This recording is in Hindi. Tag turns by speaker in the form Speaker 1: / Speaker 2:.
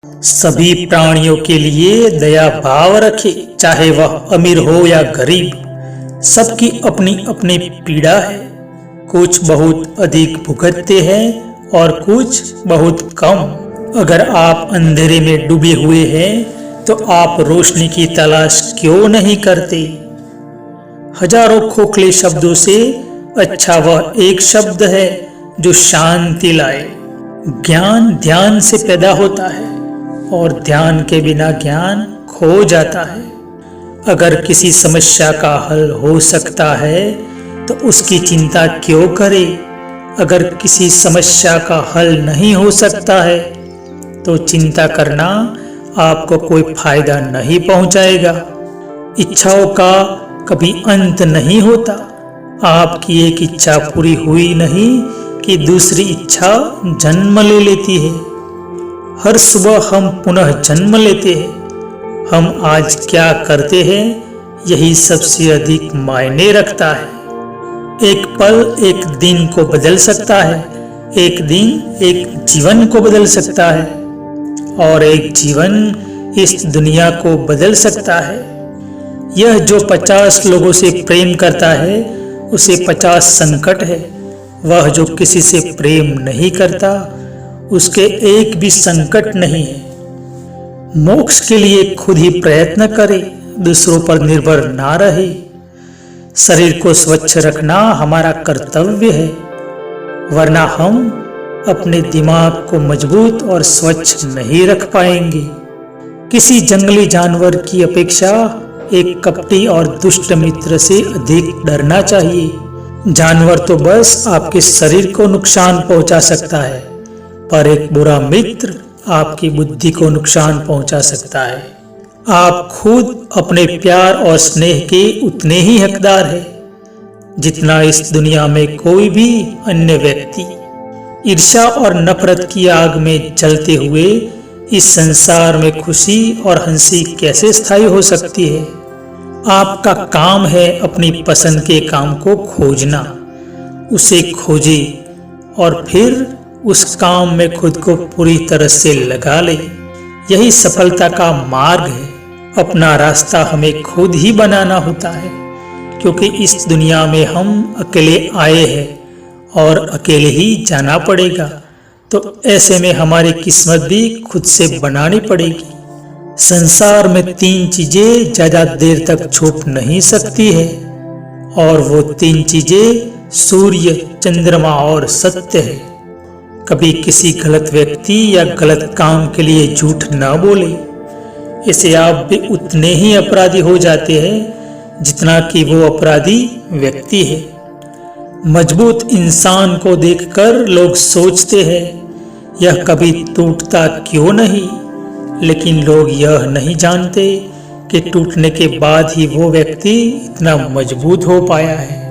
Speaker 1: सभी प्राणियों के लिए दया भाव रखे, चाहे वह अमीर हो या गरीब। सबकी अपनी अपनी पीड़ा है। कुछ बहुत अधिक भुगतते हैं और कुछ बहुत कम। अगर आप अंधेरे में डूबे हुए हैं तो आप रोशनी की तलाश क्यों नहीं करते? हजारों खोखले शब्दों से अच्छा वह एक शब्द है जो शांति लाए। ज्ञान ध्यान से पैदा होता है और ध्यान के बिना ज्ञान खो जाता है। अगर किसी समस्या का हल हो सकता है तो उसकी चिंता क्यों करे? अगर किसी समस्या का हल नहीं हो सकता है तो चिंता करना आपको कोई फायदा नहीं पहुंचाएगा। इच्छाओं का कभी अंत नहीं होता। आपकी एक इच्छा पूरी हुई नहीं कि दूसरी इच्छा जन्म ले लेती है। हर सुबह हम पुनः जन्म लेते हैं। हम आज क्या करते हैं यही सबसे अधिक मायने रखता है। एक पल एक दिन को बदल सकता है, एक दिन एक जीवन को बदल सकता है और एक जीवन इस दुनिया को बदल सकता है। यह जो 50 लोगों से प्रेम करता है उसे 50 संकट है। वह जो किसी से प्रेम नहीं करता उसके एक भी संकट नहीं है। मोक्ष के लिए खुद ही प्रयत्न करे, दूसरों पर निर्भर ना रहे। शरीर को स्वच्छ रखना हमारा कर्तव्य है, वरना हम अपने दिमाग को मजबूत और स्वच्छ नहीं रख पाएंगे। किसी जंगली जानवर की अपेक्षा एक कपटी और दुष्ट मित्र से अधिक डरना चाहिए। जानवर तो बस आपके शरीर को नुकसान पहुंचा सकता है, पर एक बुरा मित्र आपकी बुद्धि को नुकसान पहुंचा सकता है। आप खुद अपने प्यार और स्नेह के उतने ही हकदार हैं जितना इस दुनिया में कोई भी अन्य व्यक्ति। ईर्ष्या और नफरत की आग में जलते हुए इस संसार में खुशी और हंसी कैसे स्थायी हो सकती है? आपका काम है अपनी पसंद के काम को खोजना। उसे खोजे और फिर उस काम में खुद को पूरी तरह से लगा ले। यही सफलता का मार्ग है। अपना रास्ता हमें खुद ही बनाना होता है, क्योंकि इस दुनिया में हम अकेले आए हैं और अकेले ही जाना पड़ेगा। तो ऐसे में हमारी किस्मत भी खुद से बनानी पड़ेगी। संसार में 3 चीजें ज्यादा देर तक छुप नहीं सकती है, और वो 3 चीजें सूर्य, चंद्रमा और सत्य है। कभी किसी गलत व्यक्ति या गलत काम के लिए झूठ न बोले। इसे आप भी उतने ही अपराधी हो जाते हैं जितना कि वो अपराधी व्यक्ति है। मजबूत इंसान को देखकर लोग सोचते हैं यह कभी टूटता क्यों नहीं, लेकिन लोग यह नहीं जानते कि टूटने के बाद ही वो व्यक्ति इतना मजबूत हो पाया है।